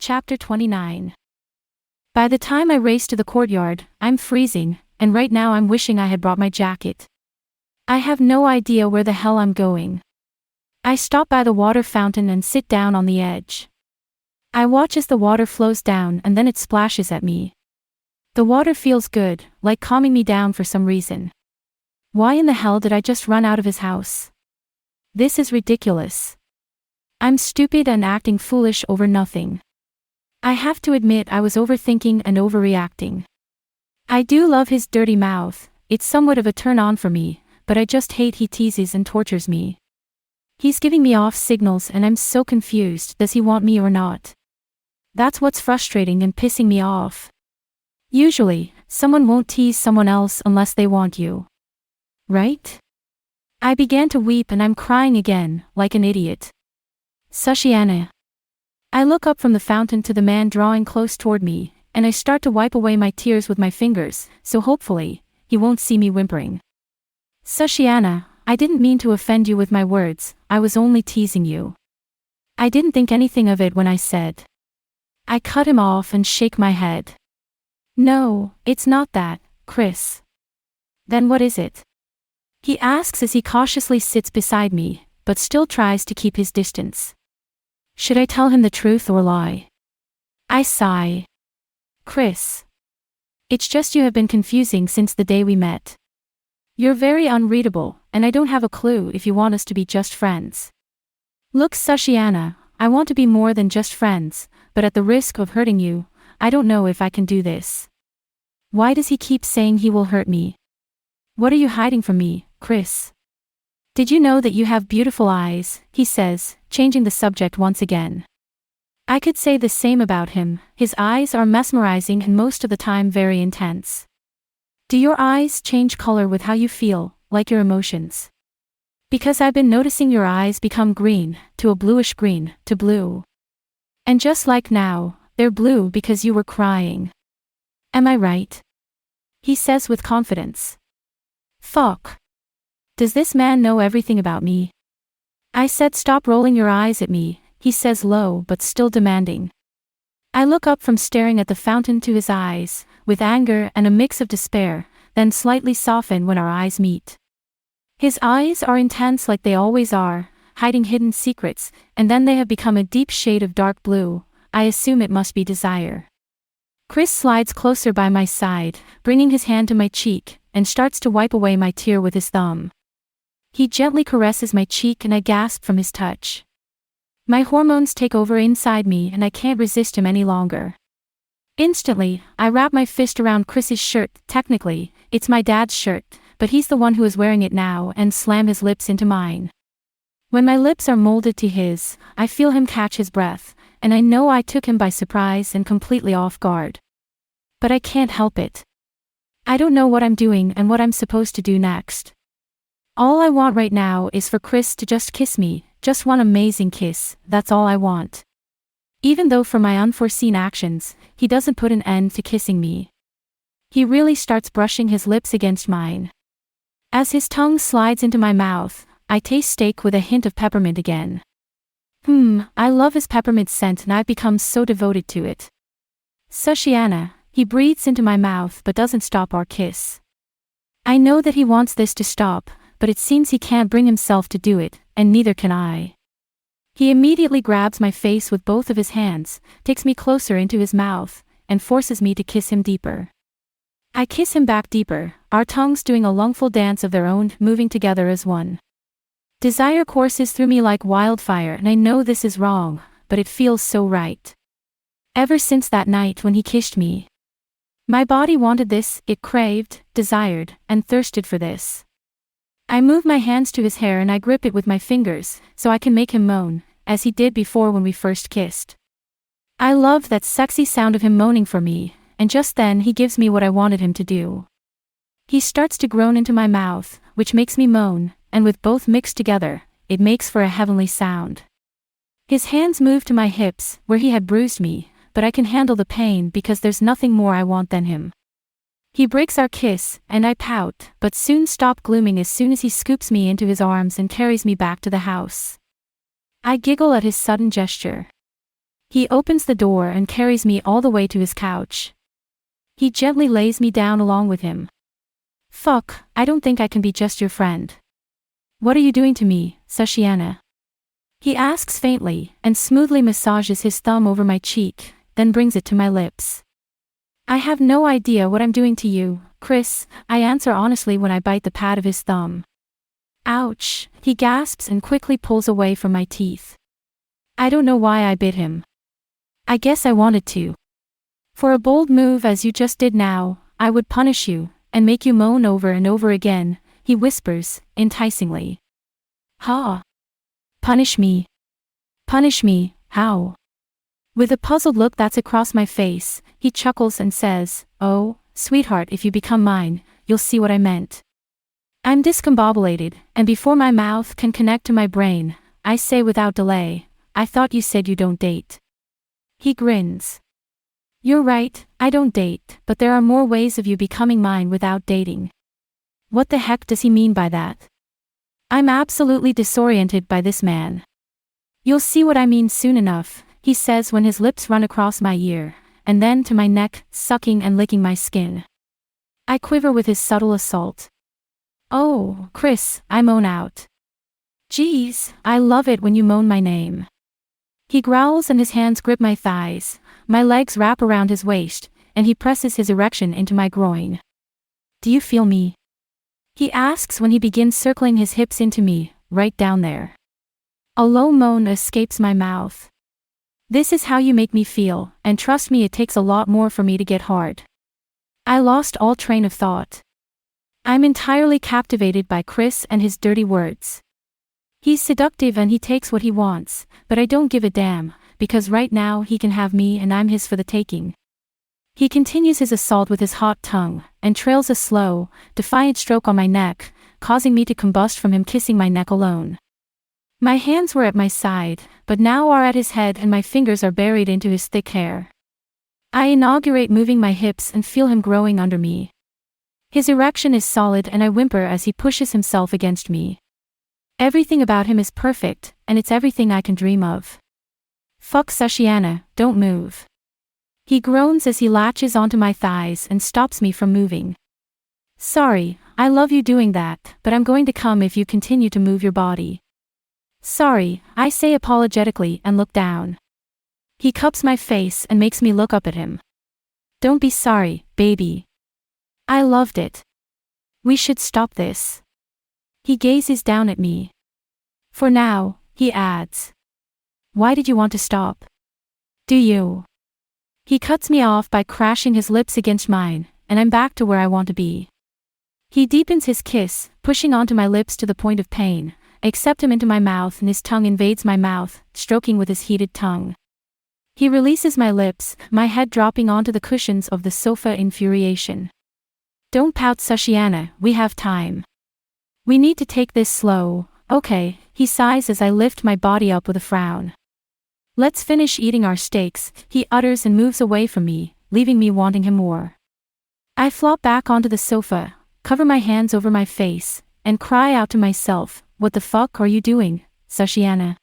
Chapter 29. By the time I race to the courtyard, I'm freezing, and right now I'm wishing I had brought my jacket. I have no idea where the hell I'm going. I stop by the water fountain and sit down on the edge. I watch as the water flows down and then it splashes at me. The water feels good, like calming me down for some reason. Why in the hell did I just run out of his house? This is ridiculous. I'm stupid and acting foolish over nothing. I have to admit I was overthinking and overreacting. I do love his dirty mouth, it's somewhat of a turn-on for me, but I just hate he teases and tortures me. He's giving me off signals and I'm so confused, does he want me or not? That's what's frustrating and pissing me off. Usually, someone won't tease someone else unless they want you. Right? I began to weep and I'm crying again, like an idiot. Ashleymarie. I look up from the fountain to the man drawing close toward me, and I start to wipe away my tears with my fingers, so hopefully, he won't see me whimpering. Ashleymarie, I didn't mean to offend you with my words, I was only teasing you. I didn't think anything of it when I said. I cut him off and shake my head. No, it's not that, Chris. Then what is it? He asks as he cautiously sits beside me, but still tries to keep his distance. Should I tell him the truth or lie? I sigh. Chris. It's just you have been confusing since the day we met. You're very unreadable, and I don't have a clue if you want us to be just friends. Look, Ashleymarie, I want to be more than just friends, but at the risk of hurting you, I don't know if I can do this. Why does he keep saying he will hurt me? What are you hiding from me, Chris? Did you know that you have beautiful eyes, he says, changing the subject once again. I could say the same about him, his eyes are mesmerizing and most of the time very intense. Do your eyes change color with how you feel, like your emotions? Because I've been noticing your eyes become green, to a bluish green, to blue. And just like now, they're blue because you were crying. Am I right? He says with confidence. Fuck. Does this man know everything about me? I said stop rolling your eyes at me, he says low but still demanding. I look up from staring at the fountain to his eyes, with anger and a mix of despair, then slightly soften when our eyes meet. His eyes are intense like they always are, hiding hidden secrets, and then they have become a deep shade of dark blue. I assume it must be desire. Chris slides closer by my side, bringing his hand to my cheek, and starts to wipe away my tear with his thumb. He gently caresses my cheek and I gasp from his touch. My hormones take over inside me and I can't resist him any longer. Instantly, I wrap my fist around Chris's shirt, technically, it's my dad's shirt, but he's the one who is wearing it now, and slam his lips into mine. When my lips are molded to his, I feel him catch his breath, and I know I took him by surprise and completely off guard. But I can't help it. I don't know what I'm doing and what I'm supposed to do next. All I want right now is for Chris to just kiss me, just one amazing kiss, that's all I want. Even though for my unforeseen actions, he doesn't put an end to kissing me. He really starts brushing his lips against mine. As his tongue slides into my mouth, I taste steak with a hint of peppermint again. I love his peppermint scent and I've become so devoted to it. Ashleymarie, he breathes into my mouth but doesn't stop our kiss. I know that he wants this to stop, but it seems he can't bring himself to do it, and neither can I. He immediately grabs my face with both of his hands, takes me closer into his mouth, and forces me to kiss him deeper. I kiss him back deeper, our tongues doing a lungful dance of their own, moving together as one. Desire courses through me like wildfire and I know this is wrong, but it feels so right. Ever since that night when he kissed me, my body wanted this, it craved, desired, and thirsted for this. I move my hands to his hair and I grip it with my fingers, so I can make him moan, as he did before when we first kissed. I love that sexy sound of him moaning for me, and just then he gives me what I wanted him to do. He starts to groan into my mouth, which makes me moan, and with both mixed together, it makes for a heavenly sound. His hands move to my hips, where he had bruised me, but I can handle the pain because there's nothing more I want than him. He breaks our kiss, and I pout, but soon stop glooming as soon as he scoops me into his arms and carries me back to the house. I giggle at his sudden gesture. He opens the door and carries me all the way to his couch. He gently lays me down along with him. Fuck, I don't think I can be just your friend. What are you doing to me, Sashiana? He asks faintly, and smoothly massages his thumb over my cheek, then brings it to my lips. I have no idea what I'm doing to you, Chris, I answer honestly when I bite the pad of his thumb. Ouch, he gasps and quickly pulls away from my teeth. I don't know why I bit him. I guess I wanted to. For a bold move as you just did now, I would punish you, and make you moan over and over again, he whispers, enticingly. Ha! Punish me. Punish me, how? With a puzzled look that's across my face, he chuckles and says, oh, sweetheart, if you become mine, you'll see what I meant. I'm discombobulated, and before my mouth can connect to my brain, I say without delay, I thought you said you don't date. He grins. You're right, I don't date, but there are more ways of you becoming mine without dating. What the heck does he mean by that? I'm absolutely disoriented by this man. You'll see what I mean soon enough, he says when his lips run across my ear, and then to my neck, sucking and licking my skin. I quiver with his subtle assault. Oh, Chris, I moan out. Geez, I love it when you moan my name. He growls and his hands grip my thighs, my legs wrap around his waist, and he presses his erection into my groin. Do you feel me? He asks when he begins circling his hips into me, right down there. A low moan escapes my mouth. This is how you make me feel, and trust me, it takes a lot more for me to get hard. I lost all train of thought. I'm entirely captivated by Chris and his dirty words. He's seductive and he takes what he wants, but I don't give a damn, because right now he can have me and I'm his for the taking. He continues his assault with his hot tongue, and trails a slow, defiant stroke on my neck, causing me to combust from him kissing my neck alone. My hands were at my side, but now are at his head and my fingers are buried into his thick hair. I inaugurate moving my hips and feel him growing under me. His erection is solid and I whimper as he pushes himself against me. Everything about him is perfect, and it's everything I can dream of. Fuck Sashiana, don't move. He groans as he latches onto my thighs and stops me from moving. Sorry, I love you doing that, but I'm going to come if you continue to move your body. Sorry, I say apologetically and look down. He cups my face and makes me look up at him. Don't be sorry, baby. I loved it. We should stop this. He gazes down at me. For now, he adds. Why did you want to stop? Do you? He cuts me off by crashing his lips against mine, and I'm back to where I want to be. He deepens his kiss, pushing onto my lips to the point of pain. I accept him into my mouth and his tongue invades my mouth, stroking with his heated tongue. He releases my lips, my head dropping onto the cushions of the sofa in infuriation. Don't pout, Sashiana, we have time. We need to take this slow, okay, he sighs as I lift my body up with a frown. Let's finish eating our steaks, he utters and moves away from me, leaving me wanting him more. I flop back onto the sofa, cover my hands over my face, and cry out to myself, what the fuck are you doing, Sashiana?